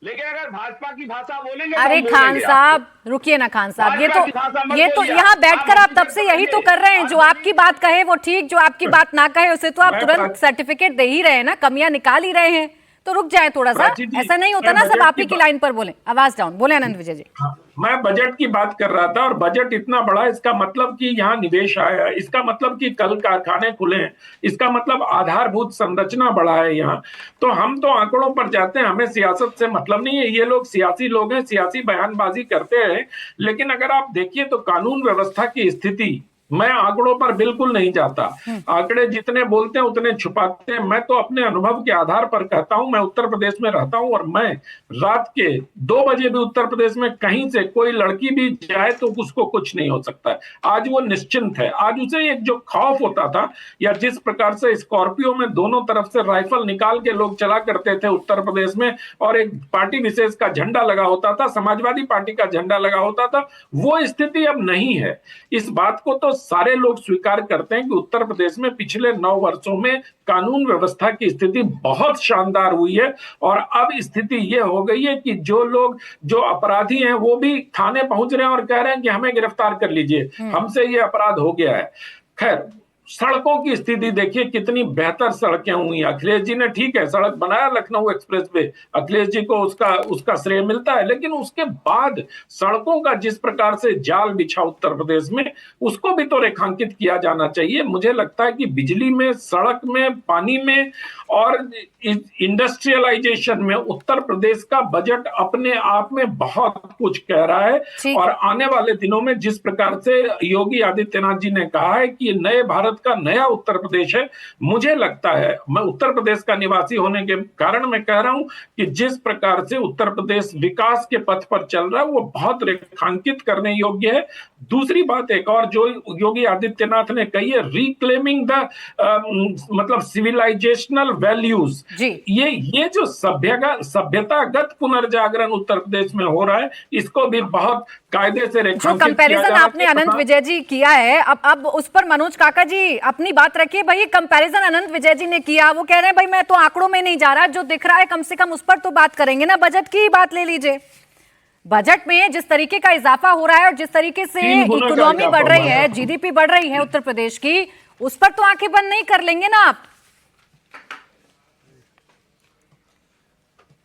लेकिन अगर भाजपा की भाषा बोलेंगे तो अरे हम खान बोलेंगे साहब रुकिए ना, खान साहब भाजपा की भाषा मत ये तो बोलिए यहाँ बैठकर आप तब से यही तो कर रहे हैं। जो आज आपकी बात कहे वो ठीक, जो आपकी बात ना कहे उसे तो आप मैं तुरंत सर्टिफिकेट दे ही रहे हैं ना, कमियां निकाल ही रहे हैं। तो रुक जाए थोड़ा सा, प्राची जी, ऐसा नहीं होता मैं ना सब बजट आप ही की लाइन पर बोले। आवाज डाउन, बोले आनंद विजय जी। हाँ, मैं बजट की बात कर रहा था। और बजट इतना बड़ा, इसका मतलब कि यहाँ निवेश आया है, इसका मतलब कि कल कारखाने खुले हैं, इसका मतलब आधारभूत संरचना बढ़ा है यहाँ। तो हम तो आंकड़ों पर जाते हैं, हमें सियासत से मतलब नहीं है। ये लोग सियासी लोग हैं, सियासी बयानबाजी करते हैं। लेकिन अगर आप देखिए तो कानून व्यवस्था की स्थिति, मैं आंकड़ों पर बिल्कुल नहीं जाता। आंकड़े जितने बोलते हैं उतने छुपाते हैं। मैं तो अपने अनुभव के आधार पर कहता हूं। मैं उत्तर प्रदेश में रहता हूं और मैं रात के 2 बजे भी उत्तर प्रदेश में कहीं से कोई लड़की भी जाए तो उसको कुछ नहीं हो सकता है। आज वो निश्चिंत है। आज उसे एक जो खौफ होता था, या जिस प्रकार से स्कॉर्पियो में दोनों तरफ से राइफल निकाल के लोग चला करते थे उत्तर प्रदेश में, और एक पार्टी विशेष का झंडा लगा होता था, समाजवादी पार्टी का झंडा लगा होता था, वो स्थिति अब नहीं है। इस बात को तो सारे लोग स्वीकार करते हैं कि उत्तर प्रदेश में पिछले 9 वर्षों में कानून व्यवस्था की स्थिति बहुत शानदार हुई है। और अब स्थिति यह हो गई है कि जो लोग, जो अपराधी हैं, वो भी थाने पहुंच रहे हैं और कह रहे हैं कि हमें गिरफ्तार कर लीजिए, हमसे ये अपराध हो गया है। खैर, सड़कों की स्थिति देखिए, कितनी बेहतर सड़कें हुई। अखिलेश जी ने ठीक है सड़क बनाया लखनऊ एक्सप्रेस वे, अखिलेश जी को उसका श्रेय मिलता है। लेकिन उसके बाद सड़कों का जिस प्रकार से जाल बिछा उत्तर प्रदेश में, उसको भी तो रेखांकित किया जाना चाहिए। मुझे लगता है कि बिजली में, सड़क में, पानी में और इंडस्ट्रियलाइजेशन में उत्तर प्रदेश का बजट अपने आप में बहुत कुछ कह रहा है। और आने वाले दिनों में जिस प्रकार से योगी आदित्यनाथ जी ने कहा है कि नए भारत का नया उत्तर प्रदेश है, मुझे लगता है, मैं उत्तर प्रदेश का निवासी होने के कारण मैं कह रहा हूं कि जिस प्रकार से उत्तर प्रदेश विकास के पथ पर चल रहा है वो बहुत रेखांकित करने योग्य है। दूसरी बात एक और जो योगी आदित्यनाथ ने कही है, रिक्लेमिंग द मतलब सिविलाइजेशनल वैल्यूज, ये जो सभ्यतागत पुनर्जागरण उत्तर प्रदेश में हो रहा है, इसको भी बहुत कायदे से जो कंपैरिजन आपने अनंत विजय जी किया है, अब उस पर मनोज काका जी अपनी बात रखिए। भाई कंपैरिजन अनंत विजय जी ने किया, वो कह रहे हैं भाई मैं तो आंकड़ों में नहीं जा रहा, जो दिख रहा है कम से कम उस पर तो बात करेंगे ना। बजट की बात ले लीजिए, बजट में जिस तरीके का इजाफा हो रहा है और जिस तरीके से इकोनॉमी बढ़ रही है, जीडीपी बढ़ रही है उत्तर प्रदेश की, उस पर तो आंखें बंद नहीं कर लेंगे ना आप।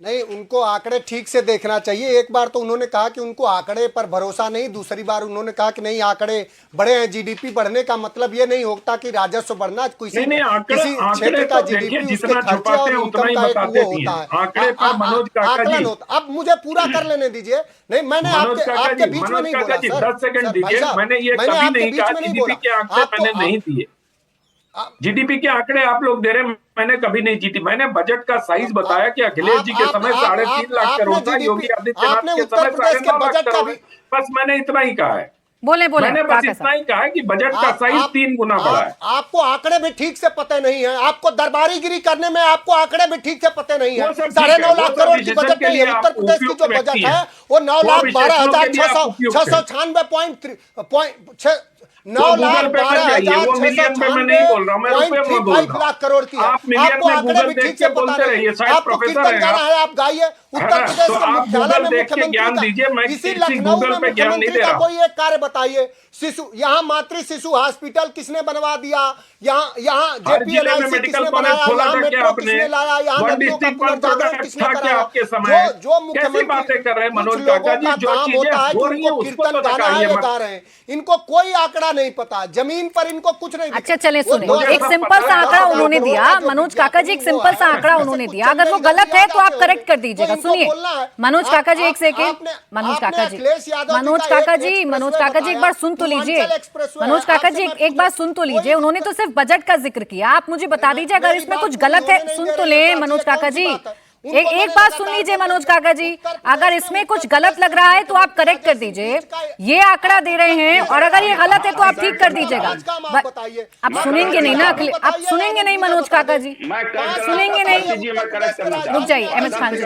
नहीं, उनको आंकड़े ठीक से देखना चाहिए। एक बार तो उन्होंने कहा कि उनको आंकड़े पर भरोसा नहीं, दूसरी बार उन्होंने कहा कि नहीं आंकड़े बढ़े हैं। जीडीपी बढ़ने का मतलब ये नहीं होता कि राजस्व बढ़ना, किसी क्षेत्र का जीडीपी उसके खर्चे और इनकम का एक वो होता है, आकलन होता। अब मुझे पूरा कर लेने दीजिए। नहीं, मैंने आपके बीच में नहीं बोला सर, मैंने आपके बीच में नहीं बोला। जीडीपी के आंकड़े आप लोग दे रहे हैं, मैंने कभी नहीं जीती। मैंने बजट का साइज बताया कि अखिलेश जी के समय 3.5 लाख करोड़ था, योगी आदित्यनाथ के समय 9.5 लाख करोड़। बस मैंने इतना ही कहा है। बोले मैंने बस इतना ही कहा है कि बजट का साइज 3 गुना बढ़ा है। आपको आंकड़े भी ठीक से पता नहीं है, आपको दरबारीगिरी करने में आपको आंकड़े भी ठीक से पता नहीं है। 9.5 लाख करोड़ की बजट नहीं है। उत्तर प्रदेश की जो बजट है वो 9,12,696.9,12,696.35 लाख करोड़ की है। आपको आंकड़े भी ठीक से पता नहीं। आपको कीर्तन गाना है, आप गाइए। उत्तर प्रदेश के मुख्यालय में मुख्यमंत्री, इसी लखनऊ में मुख्यमंत्री का कोई एक कार्य बताइए। शिशु, यहाँ मातृ शिशु हॉस्पिटल किसने बनवा दिया? यहाँ जेपीएनआईसी किसने बनाया? यहाँ मेट्रो किसने लाया? यहाँ नदियों का पुनर्जागरण किसने कराया? जो मुख्यमंत्री बातें कर रहे हैं मनोज काका जी, जो काम होता है कि उनको कीर्तन गाना है, ये गा रहे हैं। इनको कोई आंकड़ा नहीं पता, जमीन पर इनको कुछ नहीं। अच्छा चले सुने, एक सिंपल सा आंकड़ा उन्होंने दिया मनोज काका जी, एक सिंपल सा आंकड़ा उन्होंने दिया। अगर वो गलत है तो आप करेक्ट कर दीजिएगा। सुनिए मनोज काका जी, एक सेकेंड। मनोज काका जी, मनोज काका जी एक बार सुन तो लीजिए। मनोज काका जी एक बार सुन तो लीजिए। उन्होंने तो सिर्फ बजट का जिक्र किया, आप मुझे बता दीजिए अगर इसमें कुछ गलत है। सुन तो ले मनोज काका जी, एक बात सुन लीजिए मनोज काका जी, अगर इसमें कुछ गलत लग रहा है तो आप करेक्ट कर दीजिए। ये आंकड़ा दे रहे हैं और अगर ये गलत है तो आप ठीक कर दीजिएगा। आप सुनेंगे नहीं ना, आप सुनेंगे नहीं मनोज काका जी, सुनेंगे नहीं। रुक जाइए अहमद खान जी।